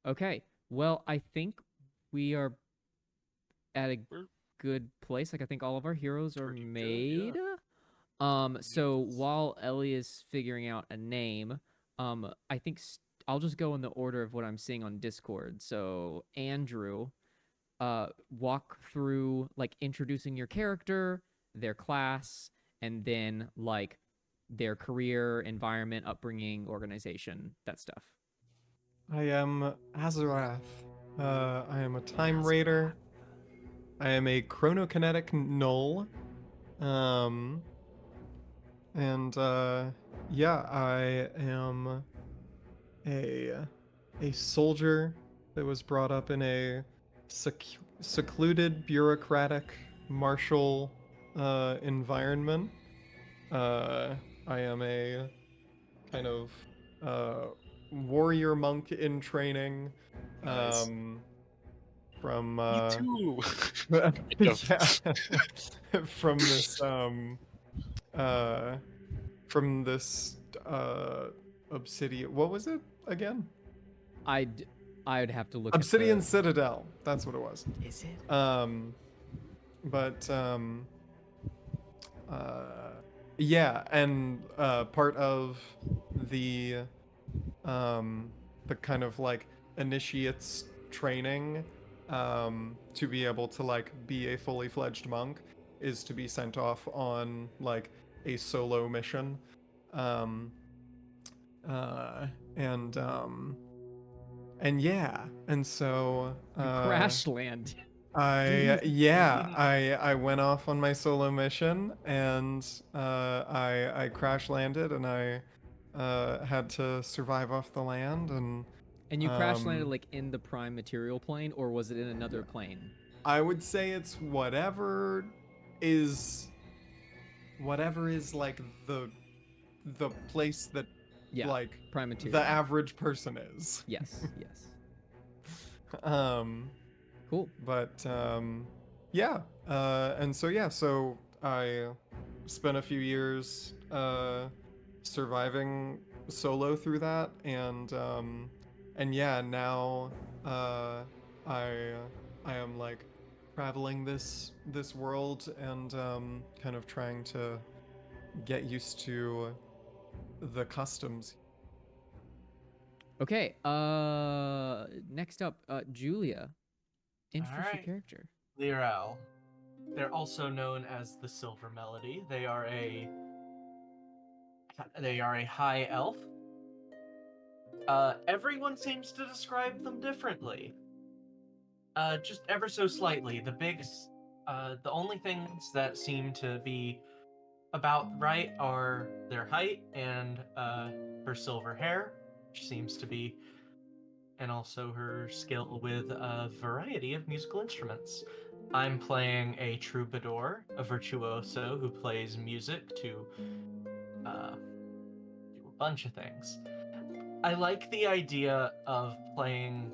Okay. Well, I think we are at a We're good place. Like I think all of our heroes are pretty good, yeah. made. So while Ellie is figuring out a name, I think I'll just go in the order of what I'm seeing on Discord. So Andrew, walk through like introducing your character, their class, and then like their career, environment, upbringing, organization, that stuff. I am Asaraath. I am a time raider. I am a chronokinetic null. Um, and yeah, I am a a soldier that was brought up in a secluded, bureaucratic, martial environment. Uh, I am a kind of uh, warrior monk in training. Nice. Um, from Me too. Kind of. yeah, from this uh from this uh obsidian. What was it again? I'd I'd have to look at Obsidian the. Citadel. That's what it was. Is it? Um, but uh, yeah, and part of the the kind of like initiates training to be able to like be a fully fledged monk is to be sent off on like a solo mission. Um, uh, and um, and yeah, and so You crash land. I went off on my solo mission and I crash landed and I had to survive off the land and And you crash landed um like in the prime material plane, or was it in another plane? I would say it's is whatever is like the place that Yeah, like prime material. the average person is. Yes, yes. um Cool. but yeah, and so yeah, so I spent a few years surviving solo through that, and yeah, now I I am like traveling this world and kind of trying to get used to the customs. Okay. Next up, Julia. Introduce your Alright. character. Lirael. They're also known as the Silver Melody. They are a high elf. Everyone seems to describe them differently. Just ever so slightly. The only things that seem to be about right are their height and her silver hair, which seems to be, and also her skill with a variety of musical instruments. I'm playing a troubadour, a virtuoso who plays music to do a bunch of things. I like the idea of playing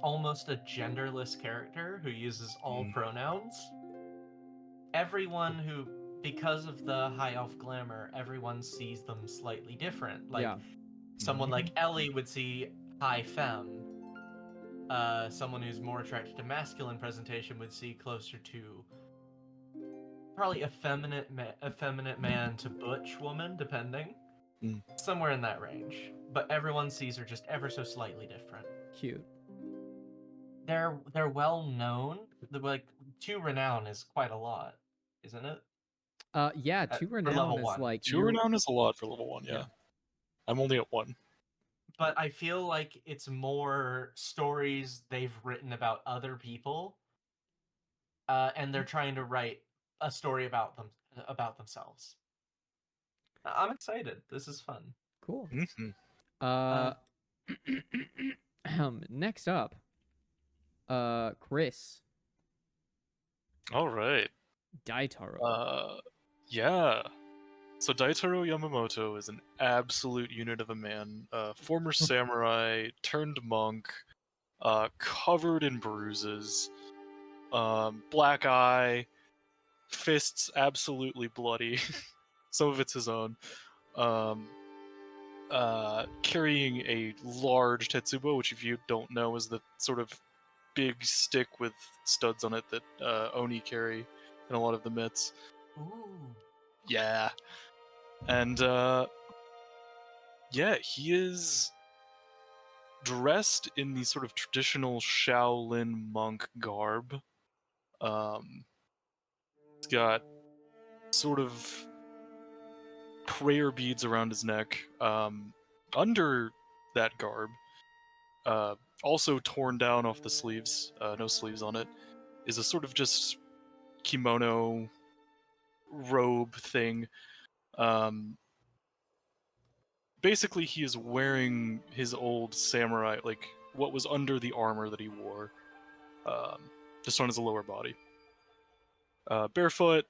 almost a genderless character who uses all pronouns. Because of the high elf glamour, everyone sees them slightly different. Like, Yeah. someone like Ellie would see high femme. Someone who's more attracted to masculine presentation would see closer to probably effeminate man to butch woman, depending. Somewhere in that range. But everyone sees her just ever so slightly different. Cute. They're well known. Like, 2 renown is quite a lot, isn't it? Yeah, 2 For renown level is 1. like 2 renown is a lot for level 1, yeah. Yeah. I'm only at 1. But I feel like it's more stories they've written about other people, and they're trying to write a story about themselves. I'm excited. This is fun. cool. Mm-hmm. Next up, Chris. All right. Daitaro. Yeah. So Daitaro Yamamoto is an absolute unit of a man. Former samurai, turned monk, covered in bruises, black eye, fists absolutely bloody. Some of it's his own. carrying a large tetsubo, which if you don't know is the sort of big stick with studs on it that Oni carry in a lot of the myths. Ooh. Yeah. And yeah, he is dressed in the sort of traditional Shaolin monk garb. He's got sort of prayer beads around his neck. Under that garb, also torn down off the sleeves, no sleeves on it, is a sort of just kimono robe thing. Basically, he is wearing his old samurai, like what was under the armor that he wore, just on his lower body. Barefoot,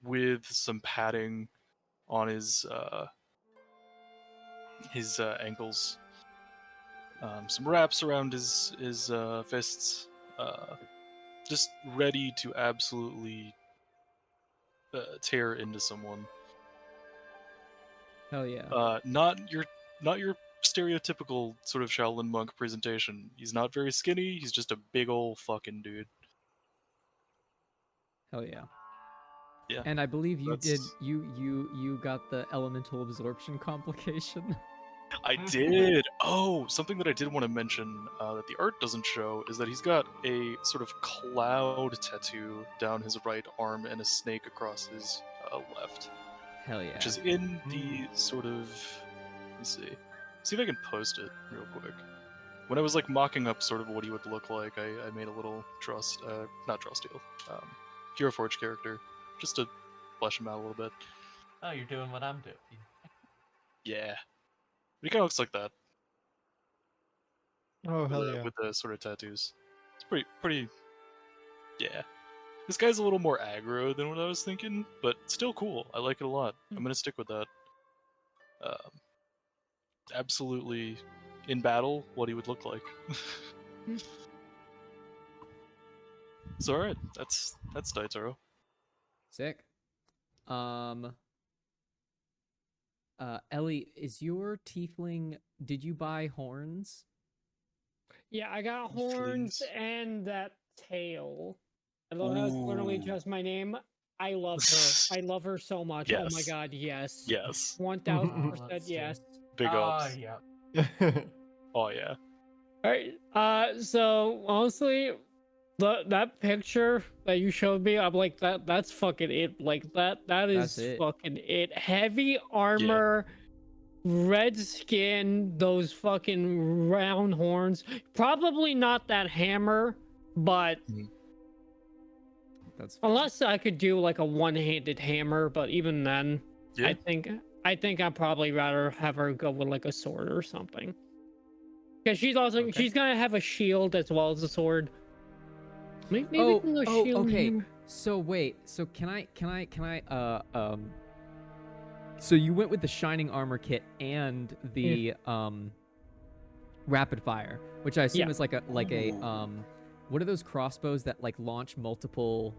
with some padding on his ankles, some wraps around his fists, just ready to absolutely tear into someone. Hell yeah. Not your stereotypical sort of Shaolin monk presentation. He's not very skinny. He's just a big old fucking dude. Hell yeah. Yeah. And I believe you did That's- you got the elemental absorption complication. I did. Oh, something that I did want to mention that the art doesn't show is that he's got a sort of cloud tattoo down his right arm and a snake across his left, Hell yeah. which is in the sort of. Let me see if I can post it real quick. When I was like mocking up sort of what he would look like, I made a little not Trusteel, Hero Forge character, just to flesh him out a little bit. Oh, you're doing what I'm doing. Yeah, but he kind of looks like that. Oh hell with, yeah. with the sort of tattoos. It's pretty. Yeah, this guy's a little more aggro than what I was thinking, but still cool. I like it a lot. I'm gonna stick with that. Absolutely, in battle, what he would look like. So all right, that's Daitaro. Sick. Ellie, is your tiefling? Did you buy horns? Yeah, I got horns Please. and that tail. I love how it's literally Ooh. just my name. I love her. I love her so much. Oh my Yes. god, yes. Yes, 1000% Let's see. yes. big ups. Yeah. Oh yeah. Alright, so honestly, that picture that you showed me, I'm like that's fucking it. Like that That's is it. fucking it. Heavy armor, red skin, those fucking round horns. Probably not that hammer, but That's fair. unless I could do like a one-handed hammer, but even then, Yeah. I think I'd probably rather have her go with like a sword or something. Because she's also Okay. she's gonna have a shield as well as a sword. Maybe Oh, we can go shield and okay. hammer. So wait. So can I so you went with the shining armor kit and the rapid fire, which I assume Yeah. is like a what are those crossbows that like launch multiple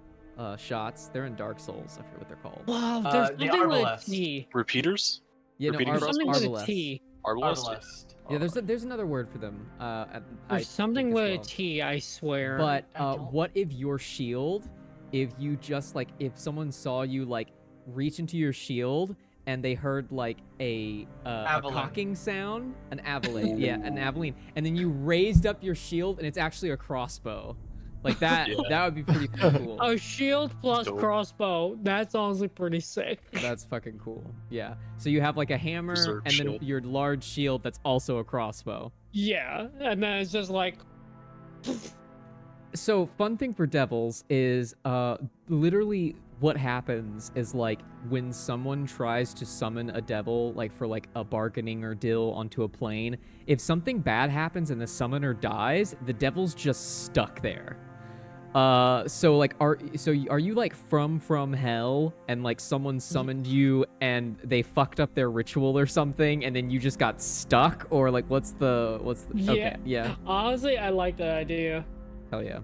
shots? They're in Dark Souls. I forget what they're called. Wow, The there's something with a arbalest. T. Repeaters. Yeah, no, Repeating There's something with a arbalest. T. Arbalest. Arbalest. Yeah, there's another word for them. I There's something think as with well. a T, I swear. But I don't- what if your shield, if you just like, if someone saw you like reach into your shield and they heard like a Avalanche. cocking sound, an avalanche, yeah, an avalanche, and then you raised up your shield and it's actually a crossbow, like that, Yeah. that would be pretty fucking cool. a shield plus Dope. crossbow. That's honestly pretty sick. That's fucking cool. Yeah. So you have like a hammer Berserk and then shit. your large shield that's also a crossbow. Yeah, and then it's just like So fun thing for devils is literally what happens is like when someone tries to summon a devil like for like a bargaining or deal onto a plane, if something bad happens and the summoner dies, the devil's just stuck there. So like are you like from hell and like someone summoned you and they fucked up their ritual or something and then you just got stuck, or like what's the okay, yeah. honestly, I like that idea. Hell yeah.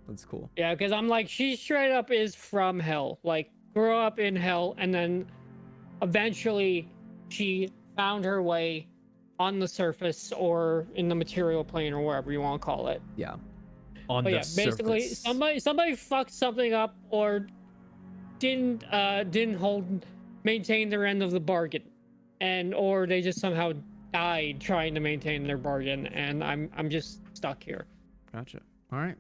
That's cool. Yeah, because I'm like, she straight up is from hell. Like, grew up in hell, and then eventually she found her way on the surface or in the material plane or wherever you want to call it. Yeah. On But the yeah, basically surface. somebody fucked something up or didn't maintain their end of the bargain, and or they just somehow died trying to maintain their bargain, and I'm just stuck here. Gotcha. All right.